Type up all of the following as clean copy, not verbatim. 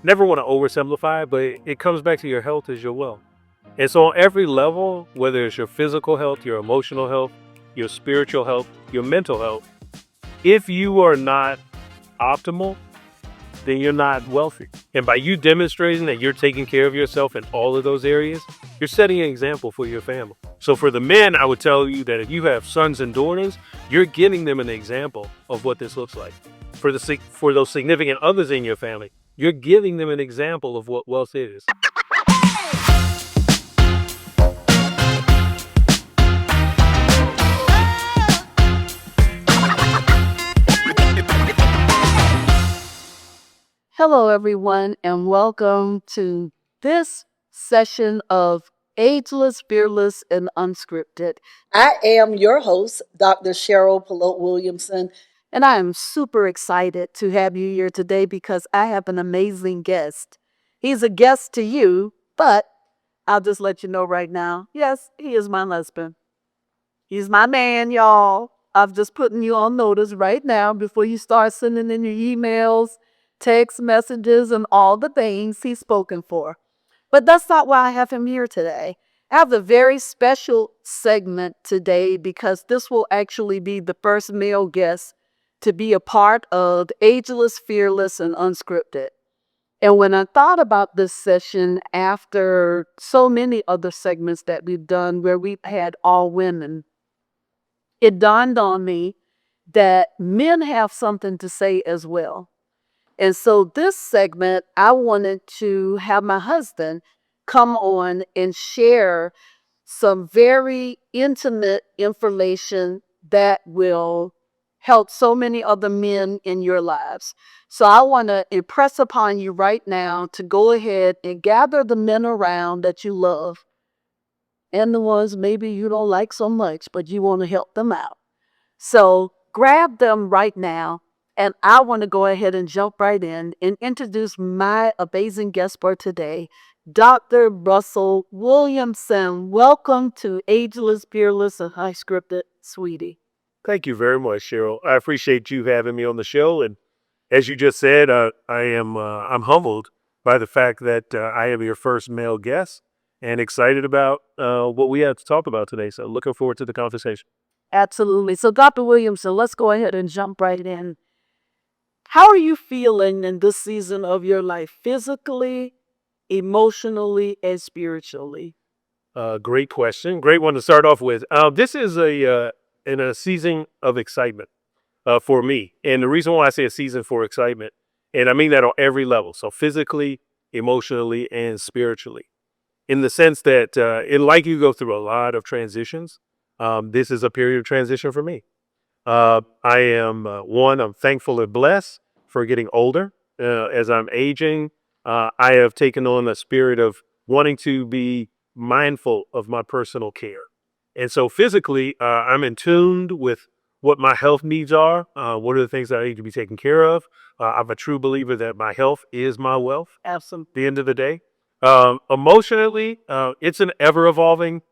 never want to oversimplify, but it comes back to your health is your wealth. And so on every level, whether it's your physical health, your emotional health, your spiritual health, your mental health, if you are not optimal, then you're not wealthy. And by you demonstrating that you're taking care of yourself in all of those areas, you're setting an example for your family. So for the men, I would tell you that if you have sons and daughters, you're giving them an example of what this looks like. For those significant others in your family, you're giving them an example of what wealth is. Hello, everyone, and welcome to this session of Ageless, Fearless, and Unscripted. I am your host, Dr. Cheryl P. Williamson. And I am super excited to have you here today because I have an amazing guest. He's a guest to you, but I'll just let you know right now, yes, he is my husband. He's my man, y'all. I'm just putting you on notice right now before you start sending in your emails, text messages, and all the things he's spoken for. But that's not why I have him here today. I have a very special segment today because this will actually be the first male guest to be a part of Ageless, Fearless, and Unscripted. And when I thought about this session after so many other segments that we've done where we've had all women, it dawned on me that men have something to say as well. And so this segment, I wanted to have my husband come on and share some very intimate information that will help so many other men in your lives. So I want to impress upon you right now to go ahead and gather the men around that you love and the ones maybe you don't like so much, but you want to help them out. So grab them right now. And I want to go ahead and jump right in and introduce my amazing guest for today, Dr. Russell Williamson. Welcome to Ageless, Fearless, and High Scripted, sweetie. Thank you very much, Cheryl. I appreciate you having me on the show. And as you just said, I'm humbled by the fact that I am your first male guest and excited about what we have to talk about today. So looking forward to the conversation. Absolutely. So, Dr. Williamson, let's go ahead and jump right in. How are you feeling in this season of your life, physically, emotionally, and spiritually? Great question. Great one to start off with. This is in a season of excitement for me. And the reason why I say a season for excitement, and I mean that on every level. So physically, emotionally, and spiritually. In the sense that in life you go through a lot of transitions. This is a period of transition for me. I am I'm thankful and blessed for getting older. As I'm aging, I have taken on a spirit of wanting to be mindful of my personal care. And so physically, I'm in tune with what my health needs are. What are the things that I need to be taken care of? I'm a true believer that my health is my wealth. Absolutely. At the end of the day, emotionally, it's an ever evolving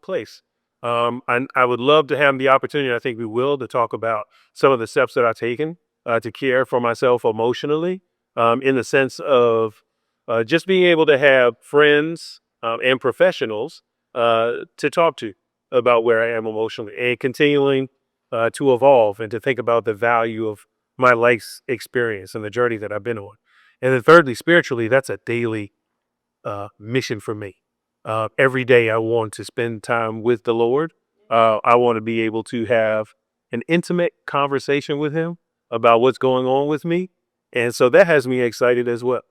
place. I would love to have the opportunity, I think we will, to talk about some of the steps that I've taken to care for myself emotionally, in the sense of just being able to have friends and professionals to talk to about where I am emotionally and continuing to evolve and to think about the value of my life's experience and the journey that I've been on. And then thirdly, spiritually, that's a daily mission for me. Every day I want to spend time with the Lord. I want to be able to have an intimate conversation with him about what's going on with me. And so that has me excited as well.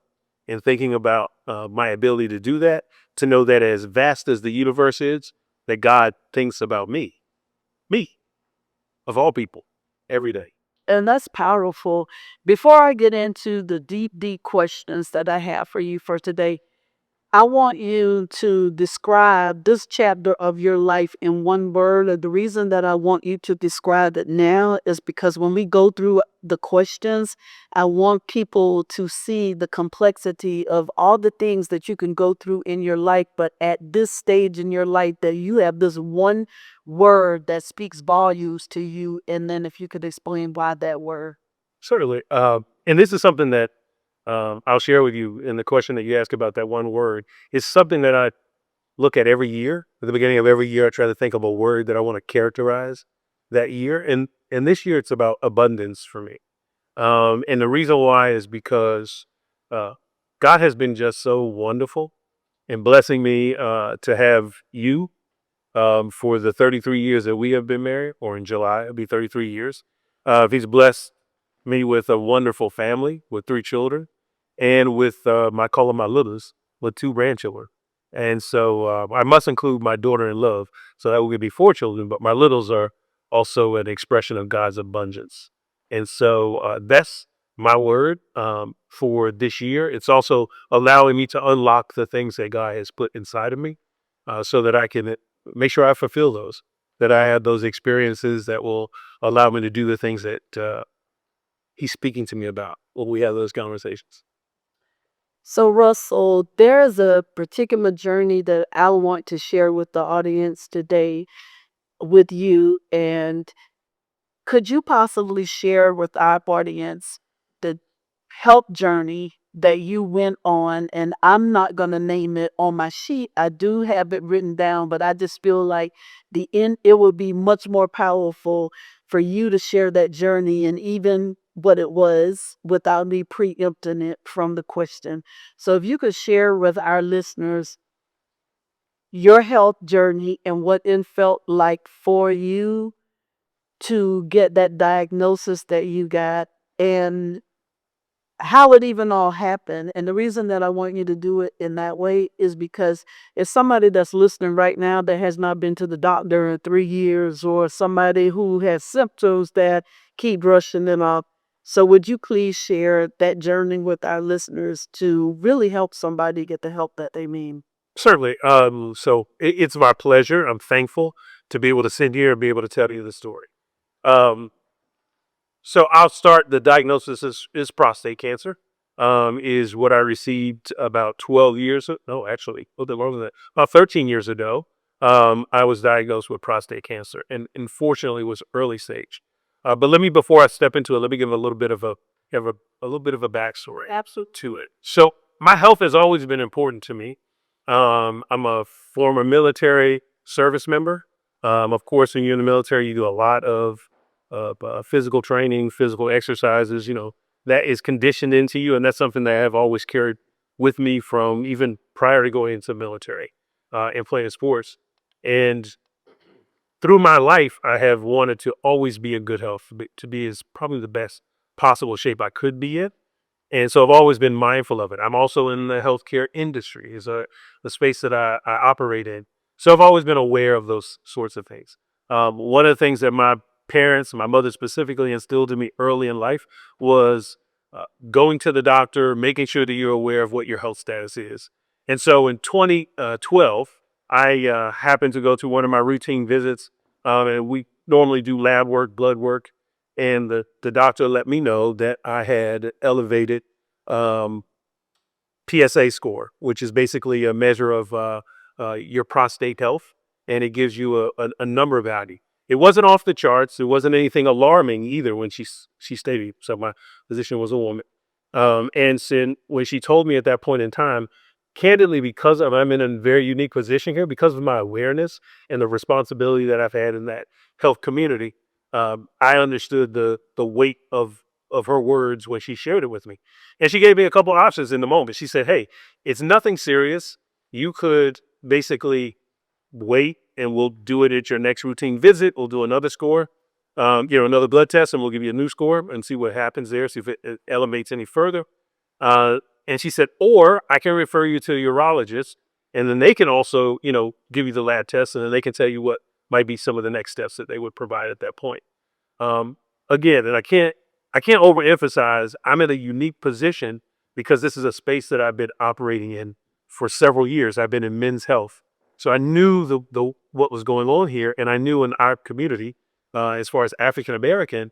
And thinking about my ability to do that, to know that as vast as the universe is, that God thinks about me, of all people, every day. And that's powerful. Before I get into the deep, deep questions that I have for you for today, I want you to describe this chapter of your life in one word. And the reason that I want you to describe it now is because when we go through the questions, I want people to see the complexity of all the things that you can go through in your life. But at this stage in your life, that you have this one word that speaks volumes to you. And then if you could explain why that word. Certainly. And this is something that I'll share with you in the question that you asked about that one word. It's something that I look at every year. At the beginning of every year, I try to think of a word that I want to characterize that year. And this year, it's about abundance for me. And the reason why is because uh, God has been just so wonderful in blessing me to have you for the 33 years that we have been married, or in July, it'll be 33 years. He's blessed me with a wonderful family with 3 children and with my call them my littles with 2 grandchildren. And so I must include my daughter in love. So that would be 4 children, but my littles are also an expression of God's abundance. And so that's my word for this year. It's also allowing me to unlock the things that God has put inside of me so that I can make sure I fulfill those, that I have those experiences that will allow me to do the things that he's speaking to me about when we have those conversations. So, Russell, there is a particular journey that I want to share with the audience today with you. And could you possibly share with our audience the help journey that you went on? And I'm not going to name it on my sheet. I do have it written down, but I just feel like the end, it would be much more powerful for you to share that journey and even what it was without me preempting it from the question. So if you could share with our listeners your health journey and what it felt like for you to get that diagnosis that you got and how it even all happened. And the reason that I want you to do it in that way is because if somebody that's listening right now that has not been to the doctor in 3 years, or somebody who has symptoms that keep rushing them up. So would you please share that journey with our listeners to really help somebody get the help that they need? Certainly. So it's my pleasure. I'm thankful to be able to sit here and be able to tell you the story. Um, So I'll start. The diagnosis is prostate cancer. Is what I received about 12 years. No, actually, a little bit longer than that. About 13 years ago, I was diagnosed with prostate cancer, and unfortunately, it was early stage. But let me, before I step into it, let me give a little bit of a little bit of a backstory Absolutely. to it. So my health has always been important to me. I'm a former military service member. Of course, when you're in the military, you do a lot of physical training, physical exercises, that is conditioned into you. And that's something that I've always carried with me from even prior to going into the military and playing sports. And through my life, I have wanted to always be in good health, to be as probably the best possible shape I could be in. And so I've always been mindful of it. I'm also in the healthcare industry, is the space that I operate in. So I've always been aware of those sorts of things. One of the things that my parents, my mother specifically, instilled in me early in life was going to the doctor, making sure that you're aware of what your health status is. And so in 2012, I happened to go to one of my routine visits, and we normally do lab work, blood work, and the doctor let me know that I had elevated um, PSA score, which is basically a measure of your prostate health, and it gives you a number value. It wasn't off the charts. It wasn't anything alarming either when she stated. So my physician was a woman, and when she told me at that point in time, candidly, I'm in a very unique position here because of my awareness and the responsibility that I've had in that health community. I understood the weight of her words when she shared it with me. And she gave me a couple options in the moment. She said, "Hey, it's nothing serious. You could basically wait and we'll do it at your next routine visit. We'll do another score, another blood test, and we'll give you a new score and see what happens there, see if it elevates any further." And she said, "Or I can refer you to a urologist, and then they can also, give you the lab test, and then they can tell you what might be some of the next steps that they would provide at that point." Um, Again, and I can't overemphasize. I'm in a unique position because this is a space that I've been operating in for several years. I've been in men's health, so I knew the what was going on here, and I knew in our community, as far as African American,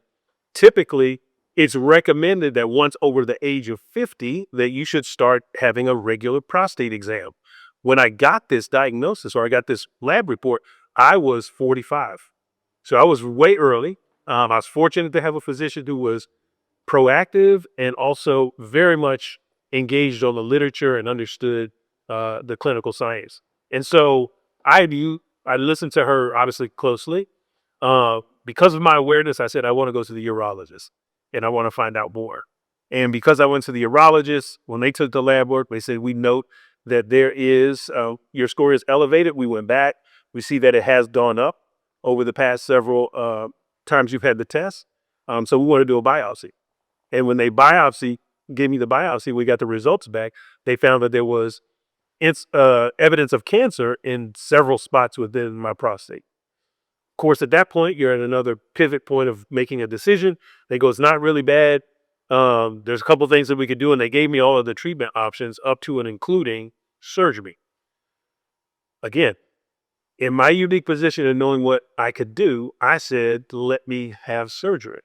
typically it's recommended that once over the age of 50 that you should start having a regular prostate exam. When I got this diagnosis, or I got this lab report, I was 45. So I was way early. I was fortunate to have a physician who was proactive and also very much engaged on the literature and understood the clinical science. And so I listened to her obviously closely. Because of my awareness, I said, I want to go to the urologist and I want to find out more. And because I went to the urologist, when they took the lab work, they said, we note that there is, your score is elevated. We went back. We see that it has gone up over the past several times you've had the test. So we want to do a biopsy. And when they gave me the biopsy, we got the results back. They found that there was evidence of cancer in several spots within my prostate. Of course, at that point, you're at another pivot point of making a decision. They go, it's not really bad. There's a couple things that we could do. And they gave me all of the treatment options up to and including surgery. Again, in my unique position of knowing what I could do, I said, let me have surgery.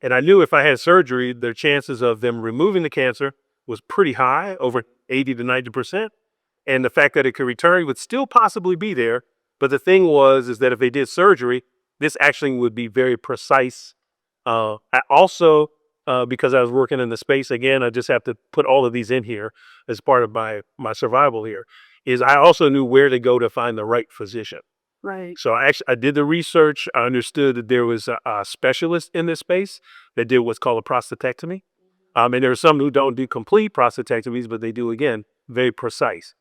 And I knew if I had surgery, the chances of them removing the cancer was pretty high, over 80 to 90%. And the fact that it could return would still possibly be there. But the thing is that if they did surgery, this actually would be very precise. I also, because I was working in the space, again, I just have to put all of these in here as part of my survival here, is I also knew where to go to find the right physician. Right. So I did the research. I understood that there was a specialist in this space that did what's called a prostatectomy. And there are some who don't do complete prostatectomies, but they do, again, very precise.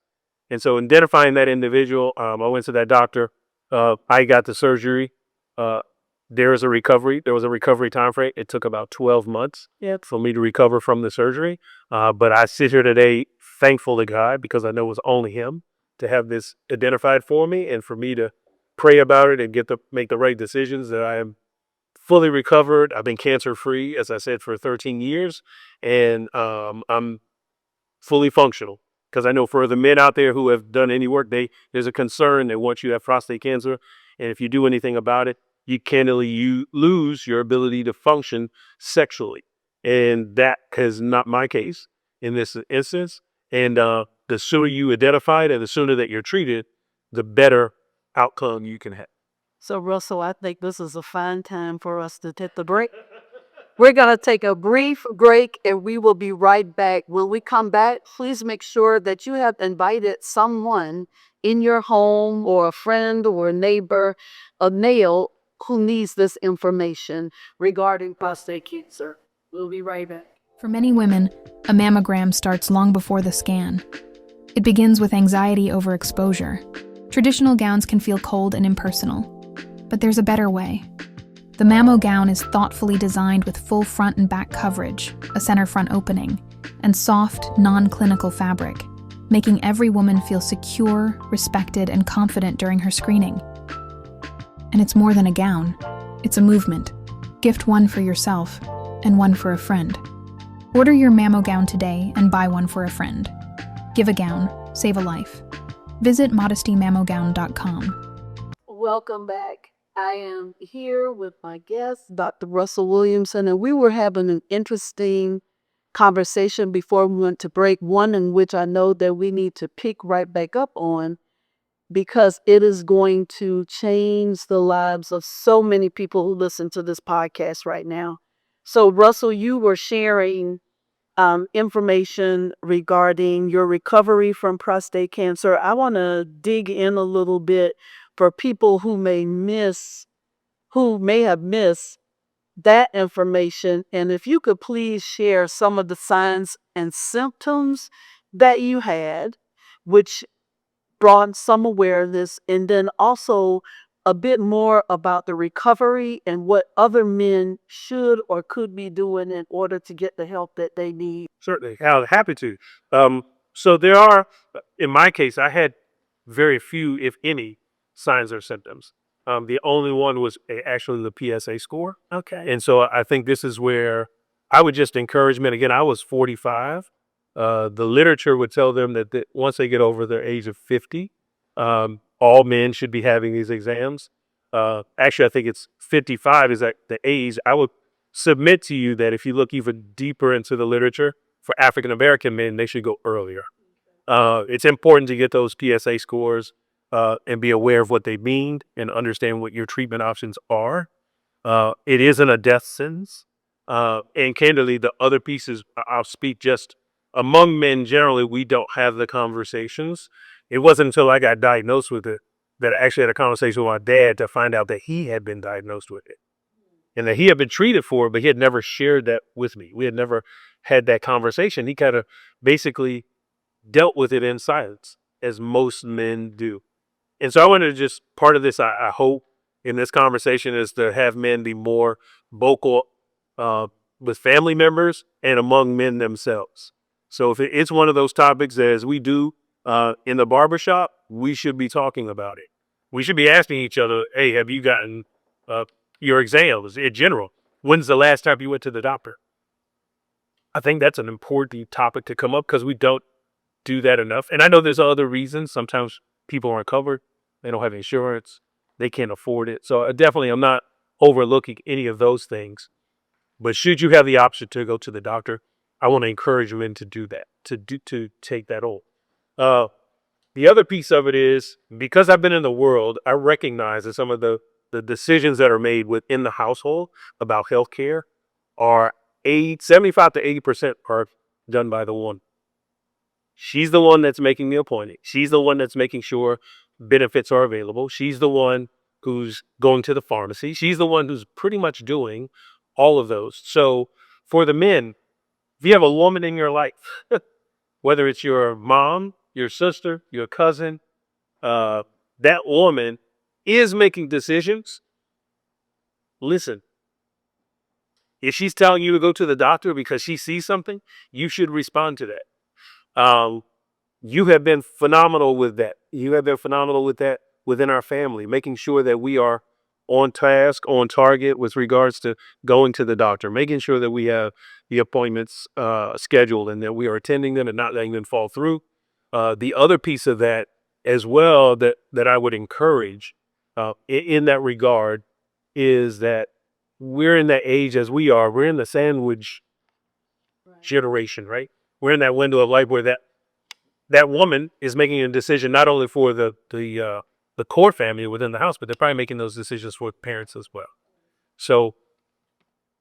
And so identifying that individual, I went to that doctor. I got the surgery. There was a recovery time frame. It took about 12 months for me to recover from the surgery. But I sit here today thankful to God because I know it was only him to have this identified for me and for me to pray about it and make the right decisions, that I am fully recovered. I've been cancer free, as I said, for 13 years, and I'm fully functional. Because I know for the men out there who have done any work, there's a concern that once you have prostate cancer, and if you do anything about it, you lose your ability to function sexually, and that is not my case in this instance. And the sooner you identify it and the sooner that you're treated, the better outcome you can have. So, Russell, I think this is a fine time for us to take the break. We're going to take a brief break and we will be right back. When we come back, please make sure that you have invited someone in your home or a friend or a neighbor, a male who needs this information regarding prostate cancer. We'll be right back. For many women, a mammogram starts long before the scan. It begins with anxiety over exposure. Traditional gowns can feel cold and impersonal, but there's a better way. The mammo gown is thoughtfully designed with full front and back coverage, a center front opening, and soft, non-clinical fabric, making every woman feel secure, respected, and confident during her screening. And it's more than a gown. It's a movement. Gift one for yourself and one for a friend. Order your mammo gown today and buy one for a friend. Give a gown, save a life. Visit modestymammogown.com. Welcome back. I am here with my guest, Dr. Russell Williamson, and we were having an interesting conversation before we went to break, one in which I know that we need to pick right back up on because it is going to change the lives of so many people who listen to this podcast right now. So, Russell, you were sharing information regarding your recovery from prostate cancer. I want to dig in a little bit for people who may have missed that information. And if you could please share some of the signs and symptoms that you had, which brought some awareness, and then also a bit more about the recovery and what other men should or could be doing in order to get the help that they need. Certainly, happy to. So there are, in my case, I had very few, if any, signs or symptoms. The only one was actually the PSA score. Okay. And so I think this is where I would just encourage men. Again, I was 45. The literature would tell them that once they get over the age of 50, all men should be having these exams. Actually, I think it's 55 is the age. I would submit to you that if you look even deeper into the literature for African American men, they should go earlier. It's important to get those PSA scores and be aware of what they mean and understand what your treatment options are. It isn't a death sentence. And candidly, the other pieces I'll speak just among men generally, we don't have the conversations. It wasn't until I got diagnosed with it that I actually had a conversation with my dad to find out that he had been diagnosed with it and that he had been treated for it, but he had never shared that with me. We had never had that conversation. He kind of basically dealt with it in silence, as most men do. And so I wanted to just part of this, I hope, in this conversation is to have men be more vocal uh, with family members and among men themselves. So if it's one of those topics as we do in the barbershop, we should be talking about it. We should be asking each other, hey, have you gotten uh, your exams in general? When's the last time you went to the doctor? I think that's an important topic to come up because we don't do that enough. And I know there's other reasons. Sometimes people aren't covered. They don't have insurance. They can't afford it. So definitely I'm not overlooking any of those things. But should you have the option to go to the doctor, I want to encourage men to do that, to take that on. Uh, the other piece of it is because I've been in the world, I recognize that some of the decisions that are made within the household about healthcare are 75 to 80% are done by the woman. She's the one that's making the appointment. She's the one that's making sure benefits are available. She's the one who's going to the pharmacy. She's the one who's pretty much doing all of those. So for the men, if you have a woman in your life, whether it's your mom, your sister, your cousin, uh, that woman is making decisions. Listen, if she's telling you to go to the doctor because she sees something, you should respond to that. You have been phenomenal with that. You have been phenomenal with that within our family, making sure that we are on task, on target with regards to going to the doctor, making sure that we have the appointments scheduled and that we are attending them and not letting them fall through. The other piece of that as well that I would encourage in that regard is that we're in that age as we are. We're in the sandwich generation, right? We're in that window of life where that woman is making a decision not only for the core family within the house, but they're probably making those decisions for parents as well. So,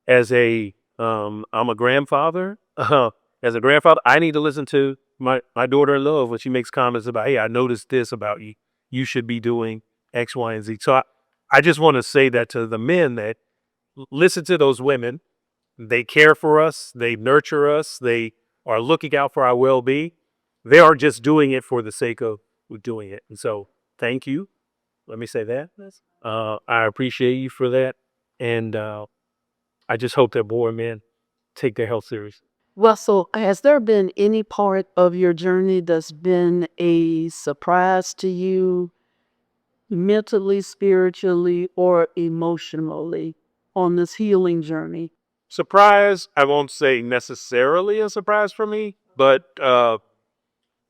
I'm a grandfather. As a grandfather, I need to listen to my daughter-in-law when she makes comments about, hey, I noticed this about you. You should be doing X, Y, and Z. So I just want to say that to the men that listen to those women. They care for us. They nurture us. They are looking out for our well-being. They aren't just doing it for the sake of doing it. And so thank you. Let me say that. I appreciate you for that. And I just hope that more men take their health serious. Russell, has there been any part of your journey that's been a surprise to you, mentally, spiritually, or emotionally on this healing journey? Surprise, I won't say necessarily a surprise for me, but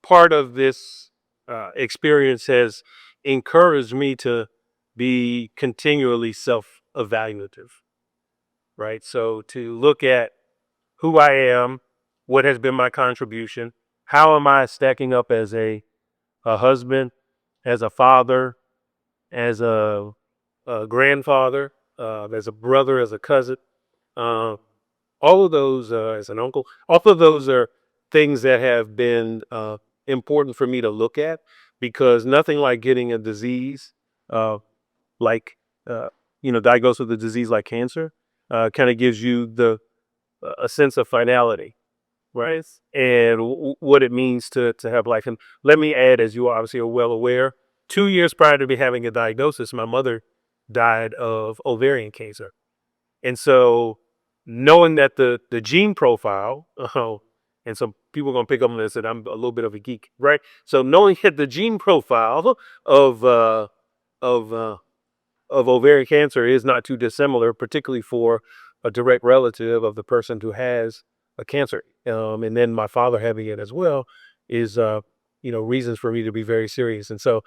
part of this experience has encouraged me to be continually self-evaluative, right? So to look at who I am, what has been my contribution, how am I stacking up as a husband, as a father, as a grandfather, as a brother, as a cousin, uh, all of those, as an uncle, all of those are things that have been important for me to look at because nothing like getting a disease, uh, like, uh, diagnosed with a disease like cancer, kind of gives you a sense of finality, right? And what it means to have life. And let me add, as you obviously are well aware, 2 years prior to me having a diagnosis, my mother died of ovarian cancer. And so knowing that the gene profile, and some people are going to pick up on this that I'm a little bit of a geek, right? So knowing that the gene profile of, uh, of, uh, of ovarian cancer is not too dissimilar, particularly for a direct relative of the person who has a cancer. And then my father having it as well is, reasons for me to be very serious. And so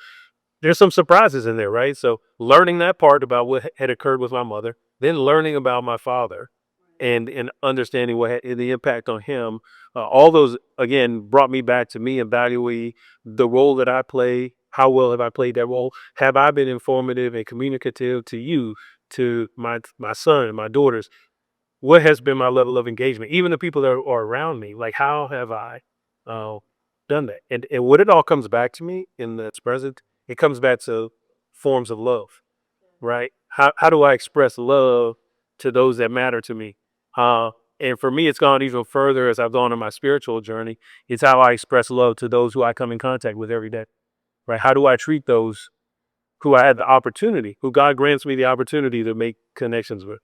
there's some surprises in there, right? So learning that part about what had occurred with my mother, then learning about my father and understanding what had the impact on him, all those, again, brought me back to me evaluating the role that I play. How well have I played that role? Have I been informative and communicative to you, to my son and my daughters? what has been my level of engagement? Even the people that are around me, like how have I uh, done that? And what it all comes back to me in this present, it comes back to forms of love, right? How do I express love to those that matter to me? Uh, and for me, it's gone even further as I've gone on my spiritual journey. It's how I express love to those who I come in contact with every day, right? How do I treat those who I had the opportunity, who God grants me the opportunity to make connections with,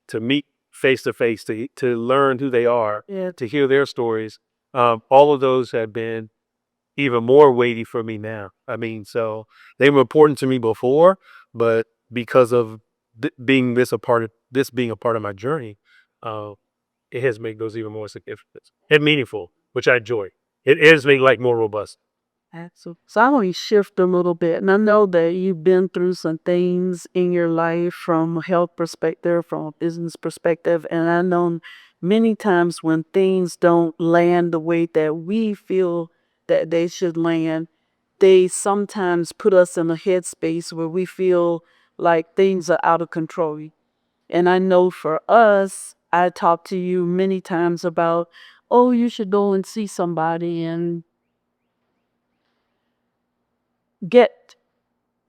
to meet face to face, to learn who they are, Yeah. to hear their stories. All of those have been even more weighty for me now. I mean, so they were important to me before, but because of being this being a part of my journey, uh, it has made those even more significant and meaningful, which I enjoy. It has made like more robust. Absolutely. So I want to shift a little bit, and I know that you've been through some things in your life from a health perspective, from a business perspective, and I know many times when things don't land the way that we feel that they should land, they sometimes put us in a headspace where we feel like things are out of control. And I know for us, I talked to you many times about, oh, you should go and see somebody and get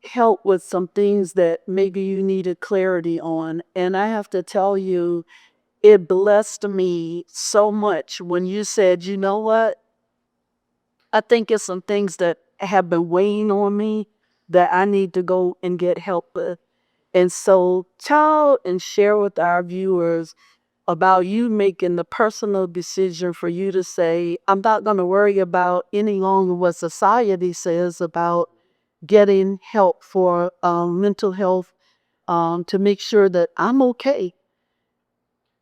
help with some things that maybe you needed clarity on. And I have to tell you, it blessed me so much when you said, you know what? I think it's some things that have been weighing on me that I need to go and get help with. And so tell and share with our viewers about you making the personal decision for you to say, I'm not going to worry about any longer what society says about getting help for mental health to make sure that I'm okay.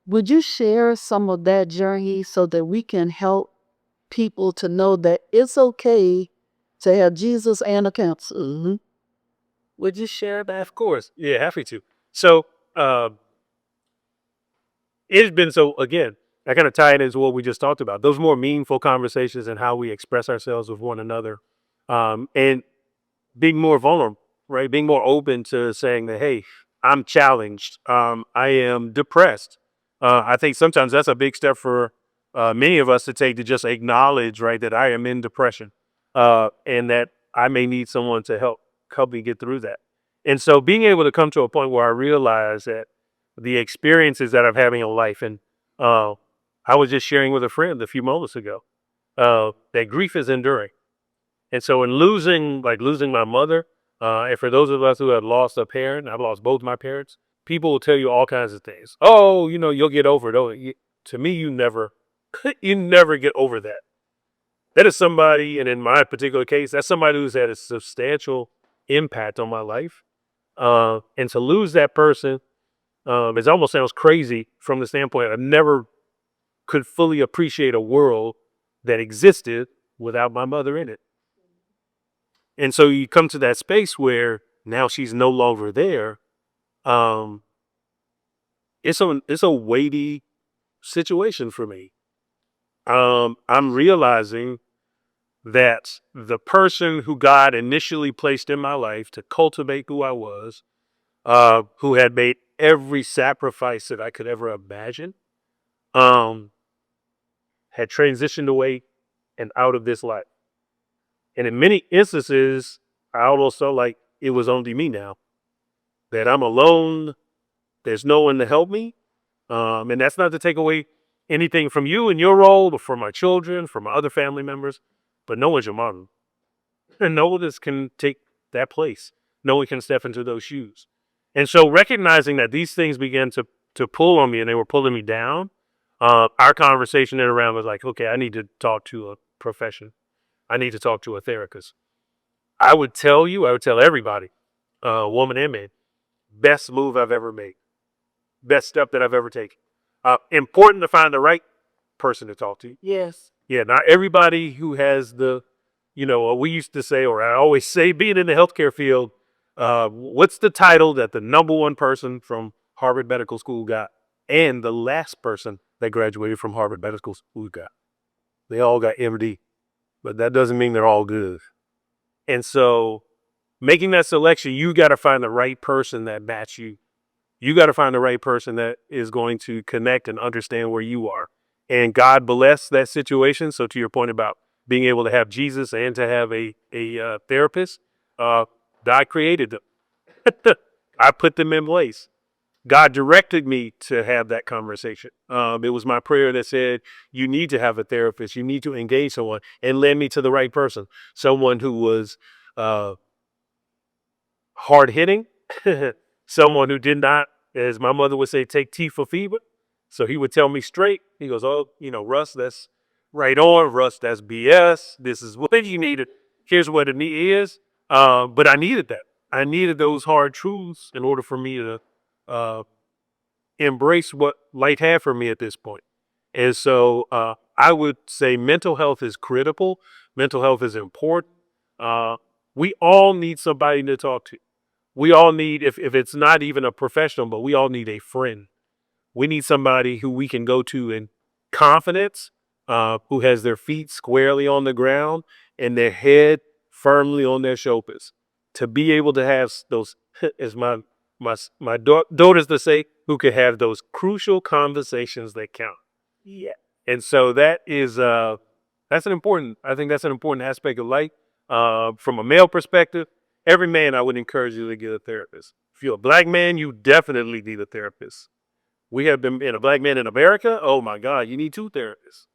Would you share some of that journey so that we can help people to know that it's okay to have Jesus and a counselor? Would you share that? Of course. Yeah, happy to. So it's been so again, I kind of tie it into what we just talked about. Those more meaningful conversations and how we express ourselves with one another. And being more vulnerable, right? Being more open to saying that, hey, I'm challenged. I am depressed. I think sometimes that's a big step for many of us to take, to just acknowledge, right, that I am in depression and that I may need someone to help me get through that. And so being able to come to a point where I realize that the experiences that I'm having in life, and uh, I was just sharing with a friend a few moments ago, that grief is enduring. And so in losing my mother, and for those of us who have lost a parent, I've lost both my parents, people will tell you all kinds of things. Oh, you'll get over it. To me, you never, you never get over that. That is somebody, and in my particular case, that's somebody who's had a substantial impact on my life. And to lose that person, it almost sounds crazy from the standpoint I never could fully appreciate a world that existed without my mother in it. And so you come to that space where now she's no longer there. Um, it's a weighty situation for me. I'm realizing that the person who God initially placed in my life to cultivate who I was, who had made every sacrifice that I could ever imagine, um, had transitioned away and out of this life. And in many instances, I almost felt like it was only me now, that I'm alone. There's no one to help me. And that's not to take away anything from you and your role, or from my children, from my other family members, but no one's your mom. And no one can take that place. No one can step into those shoes. And so recognizing that these things began to pull on me and they were pulling me down, our conversation then around was like, okay, I need to talk to a profession. I need to talk to a therapist. I would tell everybody, woman and man, best move I've ever made, best step that I've ever taken. Important to find the right person to talk to. Yes. Yeah, not everybody who has what we used to say, or I always say, being in the healthcare field, what's the title that the number one person from Harvard Medical School got, and the last person that graduated from Harvard Medical School got? They all got MD, but that doesn't mean they're all good. And so making that selection, you got to find the right person that match you. You got to find the right person that is going to connect and understand where you are. And God bless that situation. So to your point about being able to have Jesus and to have a therapist, God created them. I put them in place. God directed me to have that conversation. It was my prayer that said, you need to have a therapist. You need to engage someone, and led me to the right person. Someone who was hard hitting, someone who did not, as my mother would say, take tea for fever. So he would tell me straight. He goes, oh, Russ, that's right on. Russ, that's BS. This is what you needed. Here's what it is. But I needed that. I needed those hard truths in order for me to embrace what light had for me at this point. And so I would say mental health is critical. Mental health is important. We all need somebody to talk to. We all need, if it's not even a professional, but we all need a friend. We need somebody who we can go to in confidence, who has their feet squarely on the ground and their head firmly on their shoulders, to be able to have those, as my daughters to say, who can have those crucial conversations that count. Yeah. And so that is that's an important. I think that's an important aspect of life. From a male perspective, every man, I would encourage you to get a therapist. If you're a black man, you definitely need a therapist. We have been in a black man in America. Oh my God, you need two therapists.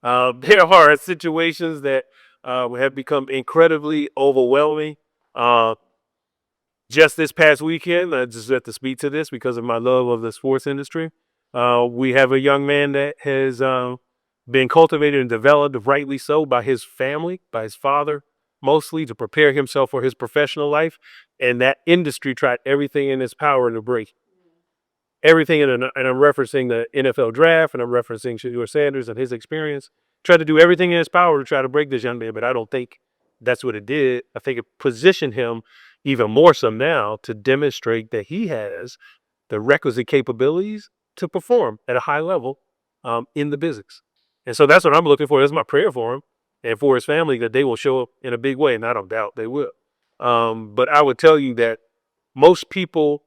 There are situations that have become incredibly overwhelming. Just this past weekend, I just have to speak to this because of my love of the sports industry. We have a young man that has been cultivated and developed, rightly so, by his family, by his father, mostly to prepare himself for his professional life. And that industry tried everything in its power to break everything. And I'm referencing the NFL draft, and I'm referencing Shedeur Sanders and his experience. Tried to do everything in his power to try to break this young man, but I don't think that's what it did. I think it positioned him even more so now to demonstrate that he has the requisite capabilities to perform at a high level in the business. And so that's what I'm looking for. That's my prayer for him and for his family, that they will show up in a big way. And I don't doubt they will. But I would tell you that most people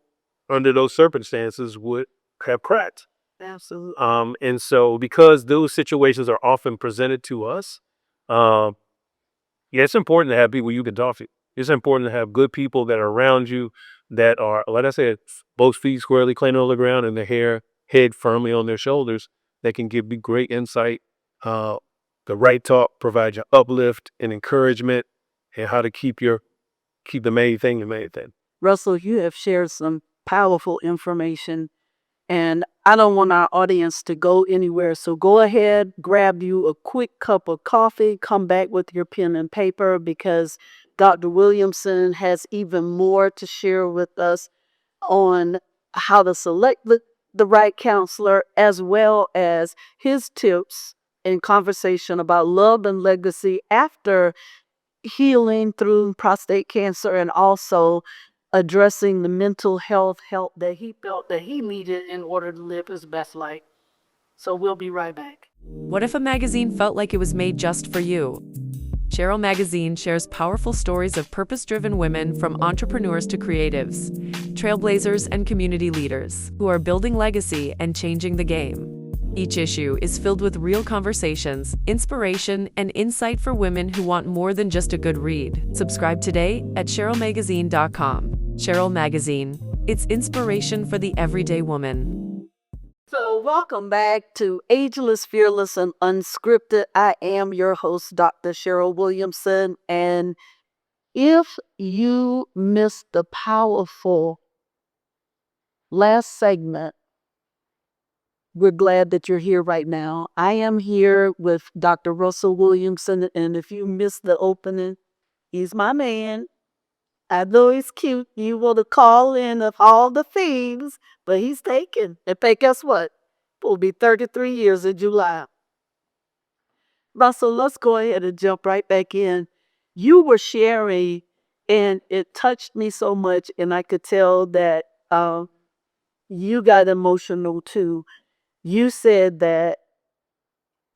under those circumstances would have cracked. Absolutely. And so because those situations are often presented to us, yeah, it's important to have people you can talk to. It's important to have good people that are around you that are, like I said, both feet squarely planted on the ground and their head firmly on their shoulders, that can give you great insight, the right talk, provide you uplift and encouragement, and how to keep the main thing the main thing. Russell, you have shared some powerful information, and I don't want our audience to go anywhere. So go ahead, grab you a quick cup of coffee, come back with your pen and paper, because Dr. Williamson has even more to share with us on how to select the right counselor, as well as his tips and conversation about love and legacy after healing through prostate cancer, and also addressing the mental health help that he felt that he needed in order to live his best life. So we'll be right back. What if a magazine felt like it was made just for you? Cheryl Magazine shares powerful stories of purpose-driven women, from entrepreneurs to creatives, trailblazers and community leaders, who are building legacy and changing the game. Each issue is filled with real conversations, inspiration, and insight for women who want more than just a good read. Subscribe today at CherylMagazine.com. Cheryl Magazine. It's inspiration for the everyday woman. So welcome back to Ageless, Fearless, and Unscripted. I am your host, Dr. Cheryl Williamson. And if you missed the powerful last segment, we're glad that you're here right now. I am here with Dr. Russell Williamson, and if you missed the opening, he's my man. I know he's cute. You want to call in of all the things, but he's taken. And guess what? It will be 33 years in July. Russell, let's go ahead and jump right back in. You were sharing, and it touched me so much, and I could tell that you got emotional too. You said that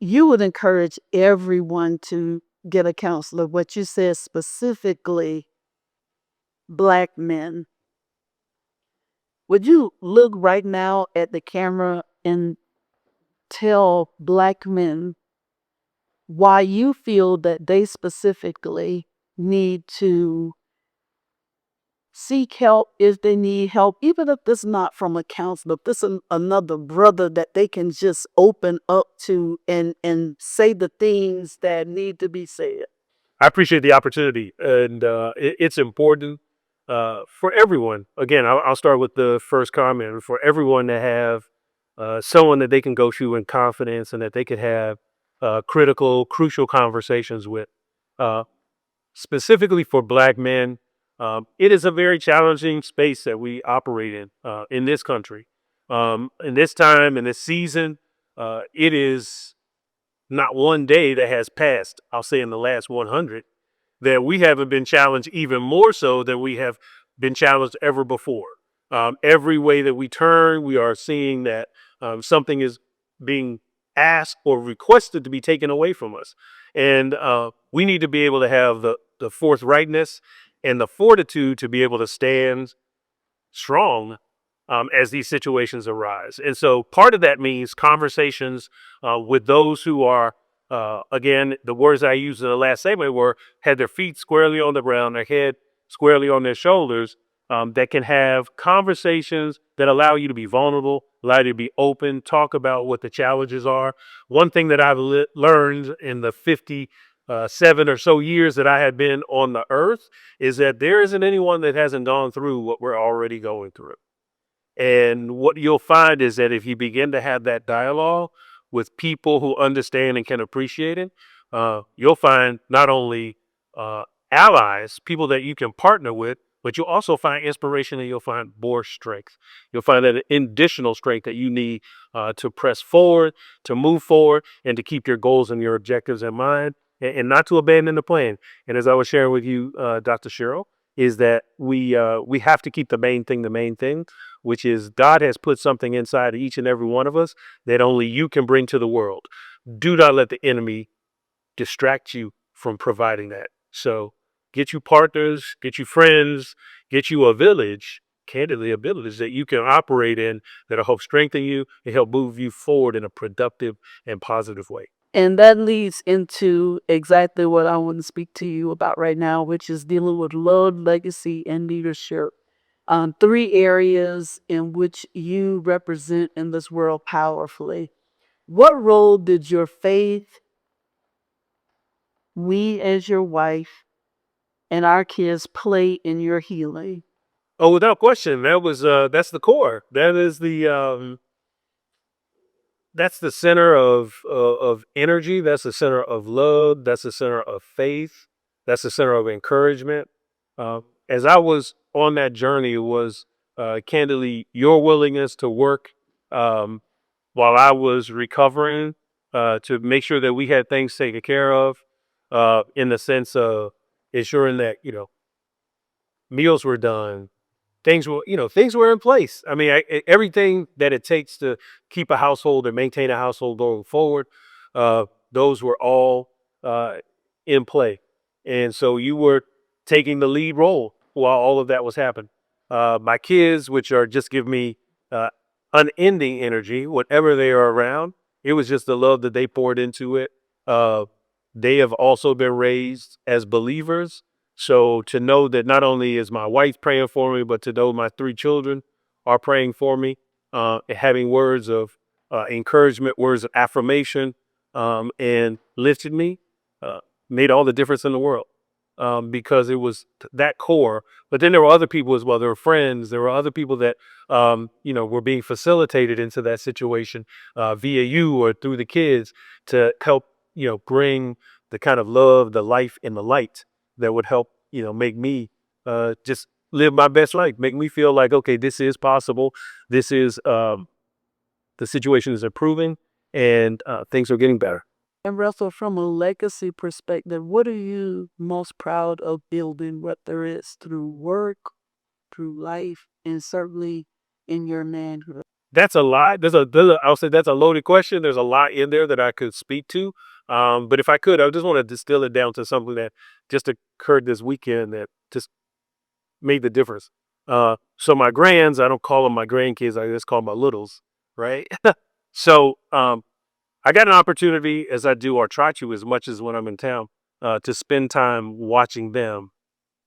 you would encourage everyone to get a counselor. What you said specifically, Black men. Would you look right now at the camera and tell Black men why you feel that they specifically need to seek help if they need help, even if this not from a counselor, if this another brother that they can just open up to and say the things that need to be said? I appreciate the opportunity, and it's important for everyone. Again, I'll start with the first comment for everyone to have someone that they can go to in confidence and that they could have critical, crucial conversations with. Uh, Specifically for Black men, it is a very challenging space that we operate in this country. In this time, in this season, it is not one day that has passed, I'll say in the last 100, that we haven't been challenged even more so than we have been challenged ever before. Every way that we turn, we are seeing that something is being asked or requested to be taken away from us. And we need to be able to have the forthrightness and the fortitude to be able to stand strong as these situations arise. And so part of that means conversations with those who are, again, the words I used in the last segment were had their feet squarely on the ground, their head squarely on their shoulders, that can have conversations that allow you to be vulnerable, allow you to be open, talk about what the challenges are. One thing that I've learned in the 57 or so years that I had been on the earth is that there isn't anyone that hasn't gone through what we're already going through. And what you'll find is that if you begin to have that dialogue with people who understand and can appreciate it, you'll find not only uh, allies, people that you can partner with, but you'll also find inspiration and you'll find more strength. You'll find that additional strength that you need to press forward, to move forward, and to keep your goals and your objectives in mind, and not to abandon the plan. And as I was sharing with you, Dr. Cheryl, is that we have to keep the main thing, which is God has put something inside of each and every one of us that only you can bring to the world. Do not let the enemy distract you from providing that. So get you partners, get you friends, get you a village, candidly, a village that you can operate in that'll help strengthen you and help move you forward in a productive and positive way. And that leads into exactly what I want to speak to you about right now, which is dealing with love, legacy, and leadership. Three areas in which you represent in this world powerfully. What role did your faith, we as your wife, and our kids play in your healing? Oh, without question, that's the core. That's the center of energy. That's the center of love. That's the center of faith. That's the center of encouragement. As I was on that journey, it was candidly your willingness to work um, while I was recovering to make sure that we had things taken care of in the sense of ensuring that meals were done, things were in place. I mean, everything that it takes to keep a household and maintain a household going forward, those were all uh, in play. And so you were taking the lead role while all of that was happening. My kids, which are just give me uh, unending energy, whatever they are around, it was just the love that they poured into it. Uh, they have also been raised as believers, so to know that not only is my wife praying for me, but to know my three children are praying for me, and having words of encouragement, words of affirmation, and lifted me, uh, made all the difference in the world. Because it was that core. But then there were other people as well. There were friends. There were other people that were being facilitated into that situation via you or through the kids to help bring the kind of love, the life, and the light that would help make me just live my best life, make me feel like, okay, this is possible. This is the situation is improving, and things are getting better. And Russell, from a legacy perspective, what are you most proud of building, whether it's through work, through life, and certainly in your manhood? That's a lot. I'll say that's a loaded question. There's a lot in there that I could speak to. But if I could, I just want to distill it down to something that just occurred this weekend that just made the difference. So my grands, I don't call them my grandkids. I just call them my littles, right? So I got an opportunity, as I do or try to, as much as when I'm in town, to spend time watching them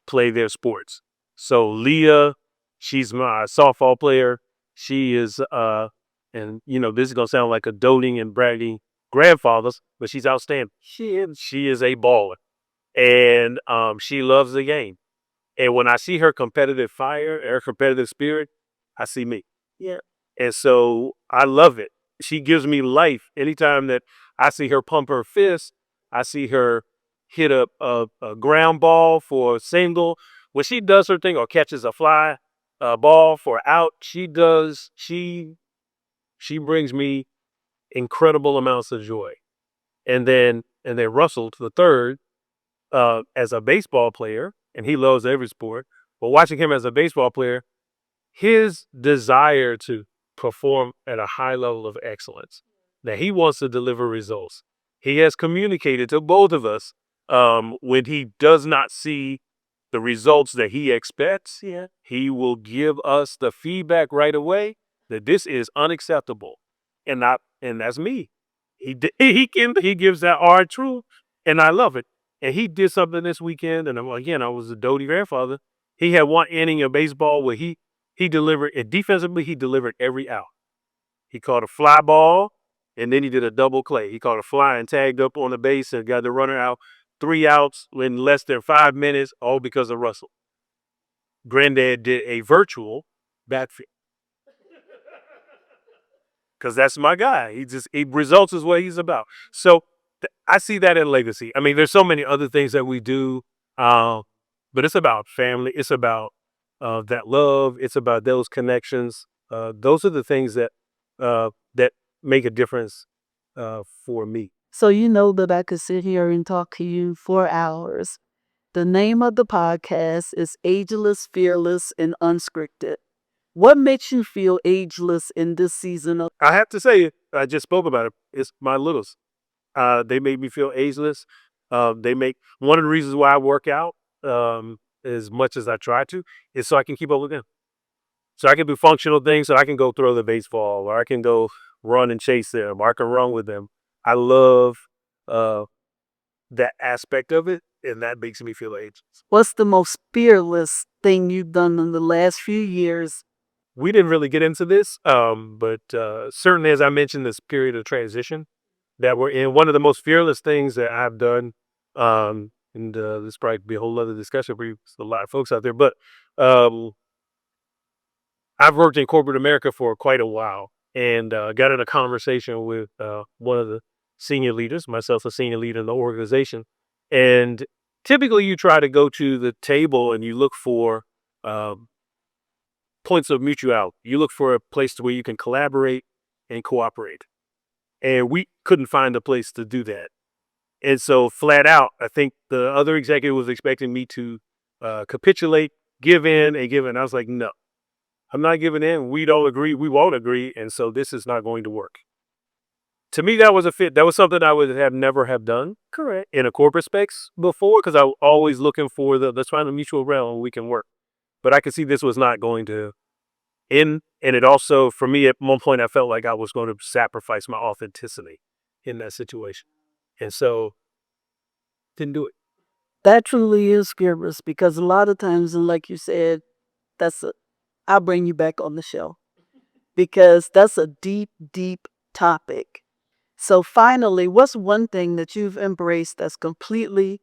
play their sports. So Leah, she's my softball player. She is, and this is gonna sound like a doting and bragging grandfathers, but she's outstanding. She is a baller, and she loves the game. And when I see her competitive fire, her competitive spirit, I see me. Yeah. And so I love it. She gives me life. Anytime that I see her pump her fist, I see her hit a ground ball for a single. When she does her thing or catches a fly ball for out, she brings me incredible amounts of joy. And then Russell, the third, as a baseball player, and he loves every sport. But watching him as a baseball player, his desire to perform at a high level of excellence, that he wants to deliver results. He has communicated to both of us when he does not see the results that he expects, he will give us the feedback right away that this is unacceptable. And that's me. He gives that hard truth, and I love it. And he did something this weekend, and I was a doty grandfather. He had one inning of baseball where he delivered, and defensively he delivered every out. He caught a fly ball, and then he did a double play. He caught a fly and tagged up on the base and got the runner out. 3 outs in less than 5 minutes, all because of Russell. Granddad did a virtual backfield because that's my guy. He results is what he's about. So I see that in legacy. I mean, there's so many other things that we do, but it's about family. It's about that love. It's about those connections. Those are the things that make a difference for me. So you know that I could sit here and talk to you for hours. The name of the podcast is Ageless, Fearless, and Unscripted. What makes you feel ageless in this season of? I have to say, I just spoke about it. It's my littles. They make me feel ageless. They make one of the reasons why I work out as much as I try to is so I can keep up with them. So I can do functional things. So I can go throw the baseball, or I can go run and chase them, or I can run with them. I love uh, that aspect of it, and that makes me feel ageless. What's the most fearless thing you've done in the last few years? We didn't really get into this, but certainly, as I mentioned, this period of transition that we're in, one of the most fearless things that I've done, and this probably be a whole other discussion for you, a lot of folks out there, but um, I've worked in corporate America for quite a while, and got in a conversation with one of the senior leaders, myself a senior leader in the organization, and typically you try to go to the table and you look for um, points of mutuality. You look for a place where you can collaborate and cooperate. And we couldn't find a place to do that. And so flat out, I think the other executive was expecting me to capitulate, give in, and give in. I was like, no, I'm not giving in. We don't agree. We won't agree. And so this is not going to work. To me, that was a fit. That was something I would have never have done, correct, in a corporate space before, because I was always looking for let's find a mutual realm where we can work. But I could see this was not going to end. And it also, for me, at one point, I felt like I was going to sacrifice my authenticity in that situation. And so didn't do it. That truly is fearless because a lot of times, and like you said, I'll bring you back on the show because that's a deep, deep topic. So finally, what's one thing that you've embraced that's completely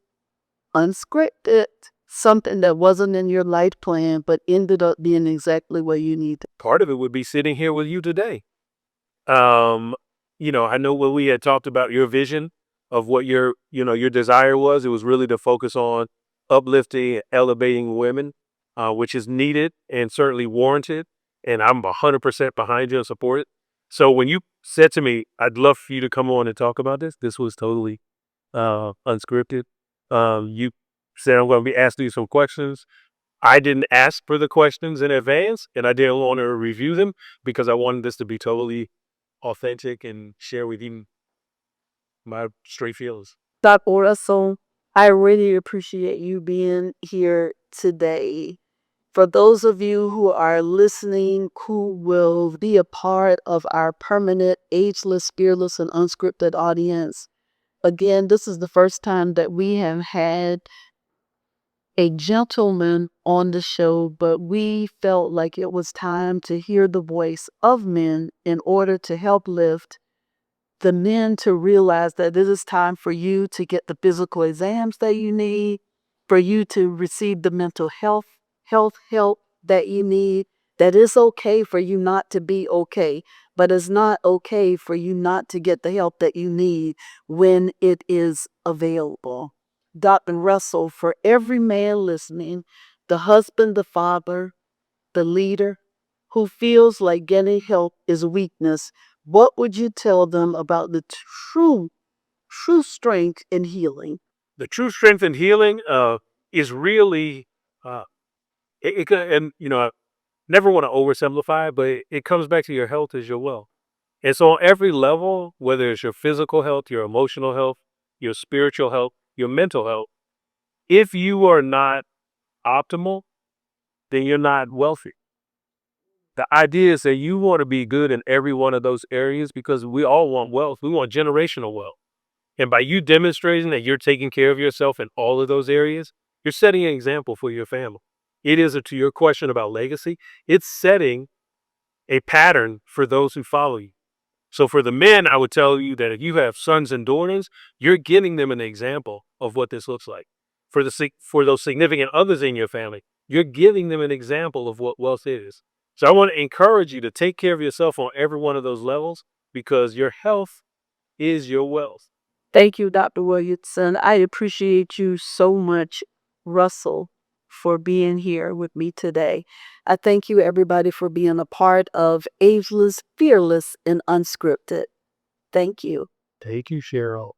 unscripted? Something that wasn't in your life plan, but ended up being exactly what you needed. Part of it would be sitting here with you today. I know when we had talked about your vision of what your desire was, it was really to focus on uplifting and elevating women, which is needed and certainly warranted. And I'm 100% behind you and support it. So when you said to me, I'd love for you to come on and talk about this was totally unscripted. You said I'm going to be asking you some questions. I didn't ask for the questions in advance, and I didn't want to review them because I wanted this to be totally authentic and share with you my straight feelings. Dr. Russell, I really appreciate you being here today. For those of you who are listening, who will be a part of our permanent, ageless, fearless, and unscripted audience, again, this is the first time that we have had a gentleman on the show, but we felt like it was time to hear the voice of men in order to help lift the men to realize that it is time for you to get the physical exams that you need, for you to receive the mental health help that you need, that it's okay for you not to be okay, but it's not okay for you not to get the help that you need when it is available. Dr. Russell, for every man listening, the husband, the father, the leader who feels like getting help is weakness, what would you tell them about the true strength in healing? The true strength in healing is really, uh, and I never want to oversimplify, but it comes back to your health is your wealth. And so on every level, whether it's your physical health, your emotional health, your spiritual health, your mental health, if you are not optimal, then you're not wealthy. The idea is that you want to be good in every one of those areas because we all want wealth. We want generational wealth. And by you demonstrating that you're taking care of yourself in all of those areas, you're setting an example for your family. It is, to your question about legacy, it's setting a pattern for those who follow you. So for the men, I would tell you that if you have sons and daughters, you're giving them an example of what this looks like. For those significant others in your family, you're giving them an example of what wealth is. So I want to encourage you to take care of yourself on every one of those levels because your health is your wealth. Thank you, Dr. Williamson. I appreciate you so much, Russell, for being here with me today. I thank you, everybody, for being a part of Ageless, Fearless, and Unscripted. Thank you. Thank you, Cheryl.